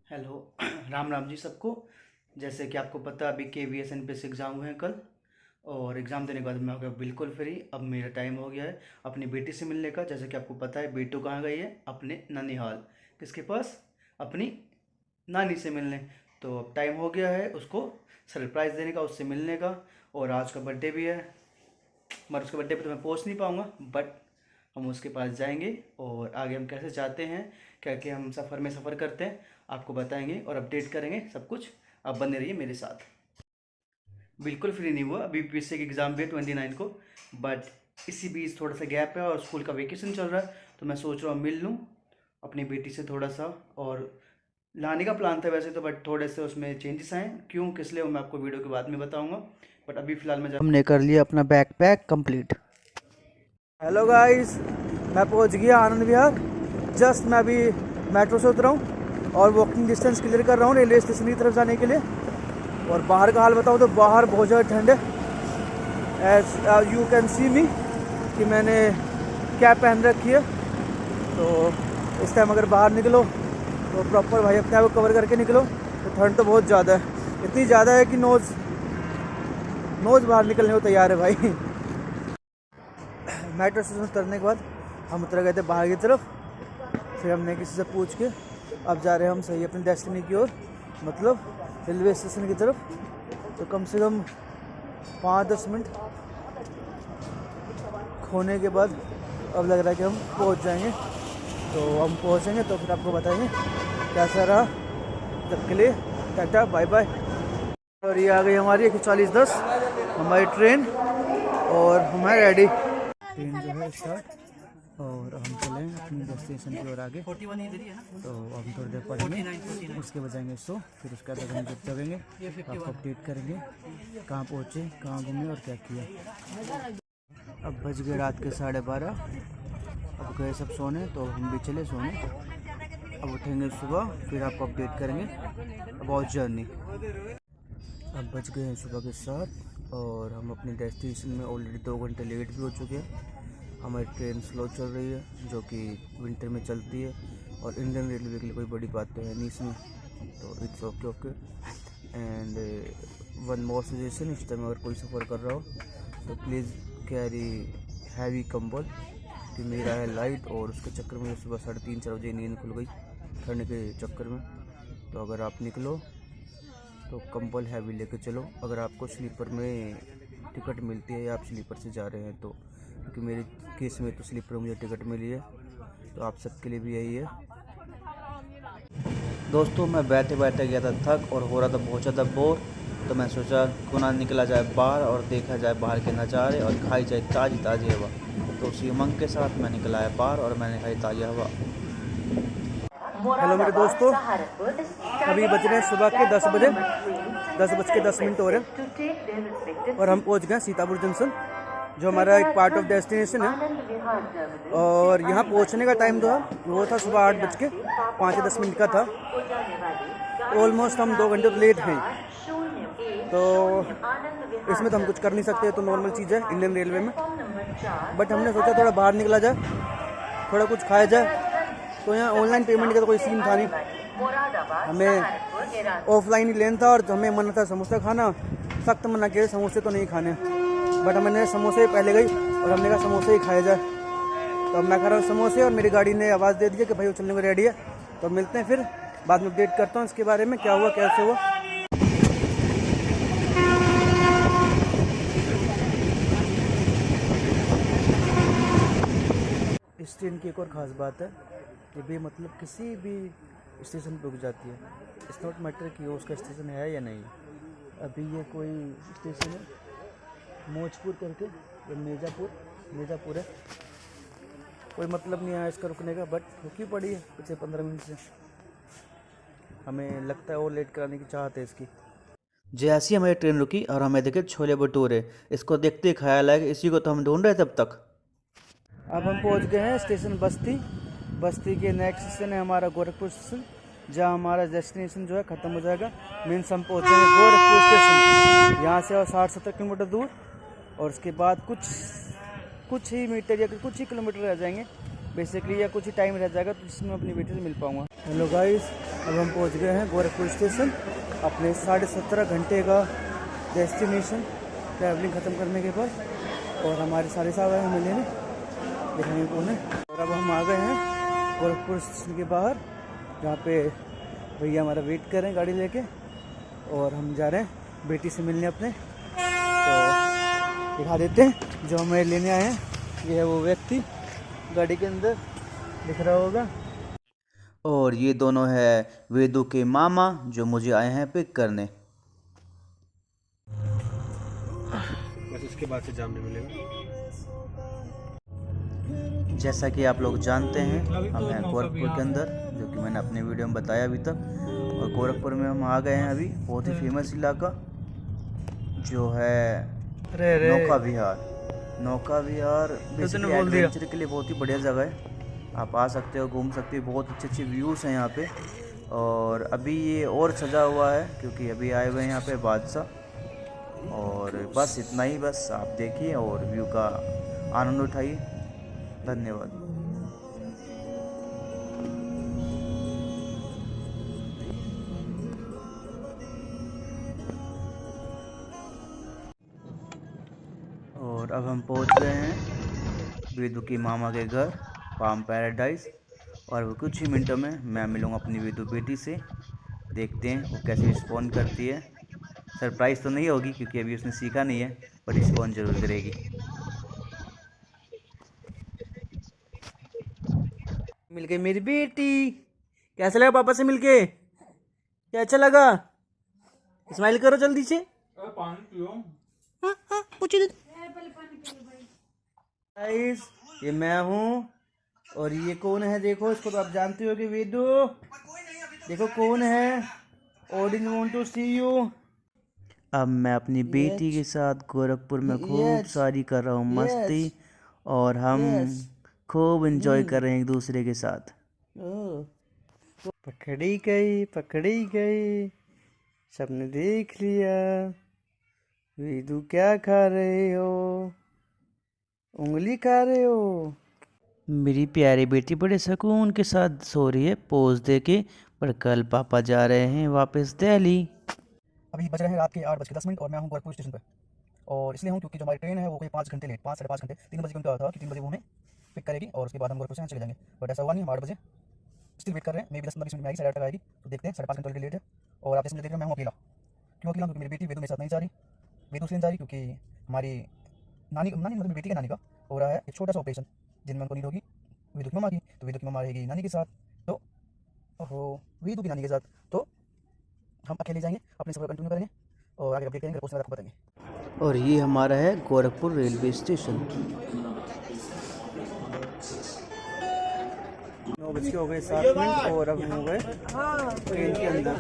Hello Ram Ram ji सबको। जैसे कि आपको पता अभी KVS NPS एग्ज़ाम हुए हैं कल, और एग्ज़ाम देने के बाद मैं हो गया बिल्कुल फ्री। अब मेरा टाइम हो गया है अपनी बेटी से मिलने का। जैसे कि आपको पता है बेटू कहाँ गई है, अपने ननिहाल। किसके पास? अपनी नानी से मिलने। तो अब टाइम हो गया है उसको सरप्राइज़ देने का, उससे मिलने का। और आज का बर्थडे भी है, मगर उसके बर्थडे पे तो मैं पहुंच नहीं पाऊंगा, बट हम उसके पास जाएंगे और आगे हम कैसे जाते हैं, क्या क्या हम सफ़र में सफ़र करते हैं, आपको बताएंगे और अपडेट करेंगे सब कुछ। आप बने रहिए मेरे साथ। बिल्कुल फ्री नहीं हुआ, अभी PSC की एग्ज़ाम भी है 29 को, बट इसी बीच थोड़ा सा गैप है और स्कूल का वेकेशन चल रहा है। तो मैं सोच रहा हूँ मिल लूँ अपनी बेटी से थोड़ा सा, और लाने का प्लान था वैसे तो, बट थोड़े से उसमें चेंजेस आए। क्यों किस लिए वो मैं आपको वीडियो के बाद में बताऊँगा, बट अभी फ़िलहाल मैं हमने कर लिया अपना बैकपैक कंप्लीट। हेलो गाइस, मैं पहुंच गया आनंद विहार। जस्ट मैं अभी मेट्रो से उतरा हूँ और वॉकिंग डिस्टेंस क्लियर कर रहा हूँ रेलवे स्टेशन की तरफ जाने के लिए। और बाहर का हाल बताऊँ तो बाहर बहुत ज़्यादा ठंड है। एज यू कैन सी मी कि मैंने कैप पहन रखी है। तो इस टाइम अगर बाहर निकलो तो प्रॉपर भाई अपने आप को कवर करके निकलो। तो ठंड तो बहुत ज़्यादा है, इतनी ज़्यादा है कि नोज़ बाहर निकलने को तैयार है भाई। मेट्रो स्टेशन उतरने के बाद हम उतर गए थे बाहर की तरफ। फिर हमने किसी से पूछ के अब जा रहे हैं हम सही अपनी डेस्टिनी की ओर, मतलब रेलवे स्टेशन की तरफ। तो कम से कम 5-10 मिनट खोने के बाद अब लग रहा है कि हम पहुंच जाएंगे। तो हम पहुंचेंगे तो फिर आपको बताएंगे कैसा रहा। तब के लिए टाटा बाय बाय। और ये आ गई हमारी 140-10 हमारी ट्रेन, और हमारे रेडी। ट्रेन जो है स्टार्ट, और हम चलें अपनी डेस्टिनेशन की ओर आगे। तो हम थोड़ी देर पढ़ेंगे, उसके बजाएंगे सो, फिर उसके बाद हम जब जगेंगे आपको अपडेट करेंगे कहाँ पहुँचे, कहाँ घूमे और क्या किया। अब बज गए रात के 12:30। अब गए सब सोने, तो हम भी चले सोने। अब उठेंगे सुबह, फिर आपको अपडेट करेंगे अबाउट जर्नी। अब बज गए हैं सुबह के 7 और हम अपनी डेस्टिनेशन में ऑलरेडी 2 घंटे लेट भी हो चुके हैं। हमारी ट्रेन स्लो चल रही है जो कि विंटर में चलती है, और इंडियन रेलवे के लिए कोई बड़ी बात तो है नहीं इसमें, तो it's okay. And one more suggestion, इस टाइम अगर कोई सफ़र कर रहा हो तो प्लीज़ कैरी हैवी कंबल, कि मेरा है लाइट, और उसके चक्कर में सुबह 3:30-4 बजे नींद खुल गई ठंड के चक्कर में। तो अगर आप निकलो तो कंबल हैवी लेके चलो। अगर आपको स्लीपर में टिकट मिलती है या आप स्लीपर से जा रहे हैं तो, क्योंकि मेरे केस में तो स्लीपर मुझे टिकट मिली है, तो आप सबके लिए भी यही है। दोस्तों मैं बैठे बैठे गया था थक, और हो रहा था बहुत ज़्यादा बोर। तो मैं सोचा क्यों ना निकला जाए बाहर और देखा जाए बाहर के नज़ारे और खाई जाए ताज़ी ताज़ी हवा। तो उसी उमंग के साथ मैं निकला है बाहर और मैंने खाई ताज़ी हवा। हेलो मेरे दोस्तों, अभी बज रहे हैं सुबह के 10 बजे, 10:10 हो रहे हैं, और हम पहुंच गए सीतापुर जंक्शन, जो हमारा एक पार्ट ऑफ डेस्टिनेशन है। और यहाँ पहुँचने का टाइम तो वो था सुबह 8:05-10 का था। ऑलमोस्ट हम 2 घंटे लेट हैं, तो इसमें तो हम कुछ कर नहीं सकते, तो नॉर्मल चीज़ है इंडियन रेलवे में। बट हमने सोचा थोड़ा बाहर निकला जाए, थोड़ा कुछ खाया जाए। तो यहाँ ऑनलाइन पेमेंट का तो कोई सीन था नहीं, हमें ऑफलाइन ही लेना था। और हमें मन था समोसा खाना, सख्त मना किया समोसे तो नहीं खाने, बट मैंने समोसे पहले गई और हमने कहा समोसे ही खाया जाए। तो अब मैं खा रहा हूँ समोसे, और मेरी गाड़ी ने आवाज़ दे दी कि भाई वो चलने को रेडी है। तो मिलते हैं फिर बाद में, अपडेट करता हूँ इसके बारे में क्या हुआ कैसे हुआ। इस ट्रेन की एक और ख़ास बात है कि भी मतलब किसी भी स्टेशन पर रुक जाती है। इट्स नॉट मैटर कि वो उसका स्टेशन है या नहीं। अभी ये कोई स्टेशन है मौजपुर करके, ये मिर्ज़ापुर है। कोई मतलब नहीं है इसका रुकने का, बट रुकी पड़ी है पिछले 15 मिनट से। हमें लगता है और लेट कराने की चाहत है इसकी। जैसी हमारी ट्रेन रुकी और हमें देखे छोले भटूरे, इसको देखते ही ख्याल आया कि इसी को तो हम ढूंढ रहे तब तक। अब हम पहुंच गए हैं स्टेशन बस्ती के नेक्स्ट स्टेशन है हमारा गोरखपुर स्टेशन, जहां हमारा डेस्टिनेशन जो है ख़त्म हो जाएगा। मीन्स हम पहुंचेंगे गोरखपुर स्टेशन, यहाँ से और 60-70 किलोमीटर दूर, और उसके बाद कुछ ही मीटर या कुछ ही किलोमीटर रह जाएंगे बेसिकली, या कुछ ही टाइम रह जाएगा, तो जिसमें अपनी बेटी से मिल पाऊँगा। हेलो गाइस, अब हम पहुंच गए हैं गोरखपुर स्टेशन, अपने 17.5 घंटे का डेस्टिनेशन ट्रैवलिंग ख़त्म करने के बाद। और हमारे सारे साहब आए हमें लेने, दिखाएंगे कौन है। और अब हम आ गए हैं गोरखपुर स्टेशन के बाहर, जहाँ पे भैया हमारा वेट कर रहे हैं गाड़ी लेके। और हम जा रहे हैं बेटी से मिलने अपने, तो दिखा देते हैं जो हमें लेने आए हैं। ये है वो व्यक्ति गाड़ी के अंदर, दिख रहा होगा। और ये दोनों है वेदू के मामा जो मुझे आए हैं पिक करने। बस इसके बाद से जाम नहीं मिलेगा। जैसा कि आप लोग जानते हैं, हम हैं गोरखपुर के अंदर, जो कि मैंने अपने वीडियो में बताया अभी तक। और गोरखपुर में हम आ गए हैं अभी, बहुत ही फेमस इलाका जो है नौका विहार। नौका विहार बेसिकली एडवेंचर के लिए बहुत ही बढ़िया जगह है। आप आ सकते हो, घूम सकते हो, बहुत अच्छे अच्छे व्यूज़ हैं यहाँ पे। और अभी ये और सजा हुआ है क्योंकि अभी आए हुए हैं यहाँ पे बादशाह। और बस इतना ही, बस आप देखिए और व्यू का आनंद उठाइए। धन्यवाद। और अब हम पहुँच गए हैं वेदू की मामा के घर, पाम पैराडाइज। और वो कुछ ही मिनटों में मैं मिलूँगा अपनी वेदू बेटी से। देखते हैं वो कैसे रिस्पॉन्ड करती है। सरप्राइज़ तो नहीं होगी क्योंकि अभी उसने सीखा नहीं है, पर रिस्पॉन्ड ज़रूर करेगी। मिल गई मेरी बेटी। कैसा लगा पापा से मिलके? क्या अच्छा लगा? स्माइल करो जल्दी से। पानी पियो। गाइस, ये मैं हूँ और ये कौन है देखो, इसको तो आप जानते हो कि वेदू। देखो कौन है, Odin want to see you. अब मैं अपनी बेटी के साथ गोरखपुर में खूब सारी कर रहा हूँ मस्ती, और हम खूब एंजॉय कर रहे हैं एक दूसरे के साथ। पकड़ी गई, सबने देख लिया। वेदू क्या खा रहे हो? उंगली खा रहे हो? मेरी प्यारी बेटी बड़े सुकून के साथ सो रही है पोज दे के। पर कल पापा जा रहे हैं वापस दिल्ली। अभी बज रहे हैं रात के 8:10 और मैं हूँ गोरखपुर स्टेशन पर। और इसलिए हूँ क्योंकि जो हमारी ट्रेन है वो कोई 5 घंटे लेट, 5 साढ़े 5 घंटे, 3 बजे उनका था कि 3 बजे वो हमें पिक करेगी और उसके बाद हम गोरखपुर से चले जाएंगे। बट ऐसा हुआ नहीं, हम 8 बजे स्टिल वेट कर रहे हैं। मे भी 10-15 मिनट में आएगी, 8:30 तक आएगी। तो देखते हैं, 5.5 घंटे लेट है। और आप जैसे देख रहे हो मैं हूँ अकेला। क्यों अकेला? क्योंकि मेरी बेटी वेदू मेरे साथ नहीं जा रही। वेदू से नहीं जा रही क्योंकि हमारी नानी मतलब मेरी बेटी के नानी का हो रहा है एक छोटा सा ऑपरेशन, जिनमें उनको नीड होगी वेदू की मामा की। तो वेदू की मामा रहेगी नानी के साथ, तो वेदू की नानी के साथ। तो हम अकेले जाएंगे, अपने सफर कंटिन्यू करेंगे और आगे अपडेट करेंगे, आपको बताएंगे। और ये हमारा है गोरखपुर रेलवे स्टेशन। 9 बज के हो गए 7 मिनट और अब हम हो गए ट्रेन के अंदर।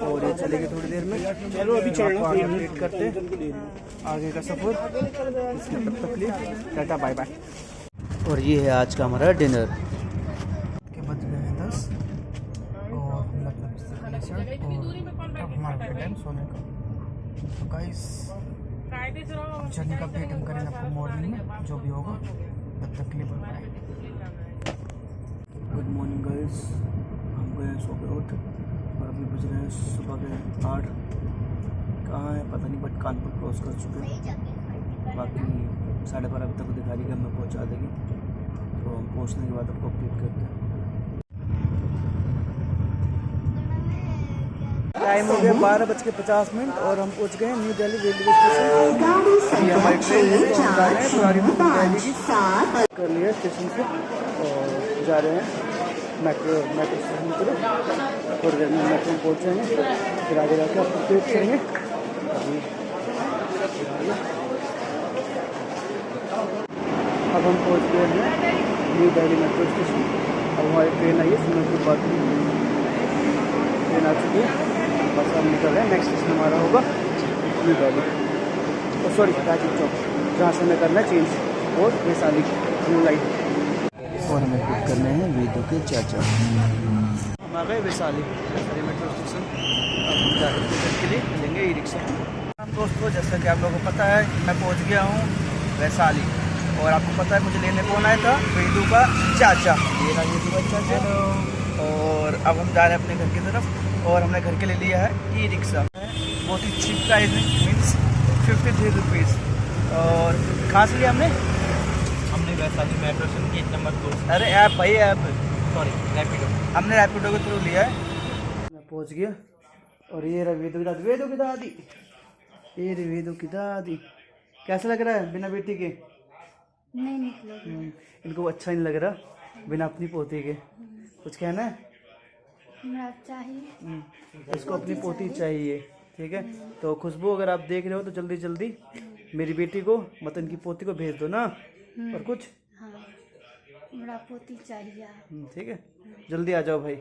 और ये चलेगी थोड़ी देर में। चलो अभी चलना, वेट करते हैं आगे का सफर। इसमें तब तक लिए टाटा बाय बाय। और ये है आज का हमारा डिनर। के बज गए हैं 10 और अब हमारा टाइम सोने का। तो गाइस जर्नी का अपडेट हम करेंगे आपको मॉर्निंग में, जो भी होगा। तब तक के लिए बाय। गुड मॉर्निंग गाइस, हम गए हैं सो के उठ और अभी बज रहे हैं सुबह के 8। कहाँ है पता नहीं, बट कानपुर क्रॉस कर चुके हैं। बाकी 12:30 बजे तक दिखा रही कि हमें पहुँचा देगी। तो हम पहुँचने के बाद आपको अपडेट करते हैं। टाइम हो गया 12:50 और हम पहुंच गए हैं न्यू दिल्ली रेलवे स्टेशन। ये हमारी ट्रेन है, तो हम जा रहे हैं पुरानी दिल्ली की, कर लिया स्टेशन से और जा रहे हैं मेट्रो स्टेशन की तरफ। थोड़ी देर में मेट्रो में पहुँच जाएंगे, फिर आगे जाके आपको अपडेट करेंगे। अब हम पहुँच गए हैं न्यू दिल्ली मेट्रो स्टेशन। अब हमारी ट्रेन आई है, सुमेरपुर बाद ट्रेन आ चुकी है। बस हम निकल रहे हैं, नेक्स्ट स्टेशन हमारा होगा न्यू दिल्ली, सॉरी राजीव चौक, जहाँ से हमें करना है चेंज और वैशाली न्यू लाइन। और हमें पिक करने हैं वेदू के चाचा। हम आ गए वैशाली मेट्रो स्टेशन। अब हम जा रहे हैं के लिए मिलेंगे ई रिक्शा। हम दोस्तों, जैसा कि आप लोगों को पता है, मैं पहुँच गया हूँ वैशाली। और आपको पता है मुझे लेने कौन आया था, वेदू का चाचा। ये रहा वेदू का चाचा। और अब हम जा रहे हैं अपने घर की तरफ और हमने घर के लिए लिया है ई रिक्शा। बहुत ही चीप प्राइस में, मीन्स 53 रुपीज़। और कहाँ से लिया हमने Vaishali metro station gate number 2। अरे ऐप भाई ऐप, सॉरी रैपिडो। हमने रैपिडो के थ्रू लिया है। मैं पहुंच गया और ये रहा वेदू की दादी। वेदू की दादी, ये रही वेदू की दादी। कैसा लग रहा है बिना बेटी के? नहीं निकलोगे। इनको अच्छा नहीं लग रहा बिना अपनी पोती के। कुछ कहना है? हमरा चाहिए। इसको अपनी पोती चाहिए, ठीक है। तो खुशबू अगर आप देख रहे हो तो जल्दी जल्दी मेरी बेटी को मतलब इनकी पोती को भेज दो ना। और कुछ हाँ, हमरा पोती चाहिए। ठीक है, जल्दी आ जाओ भाई।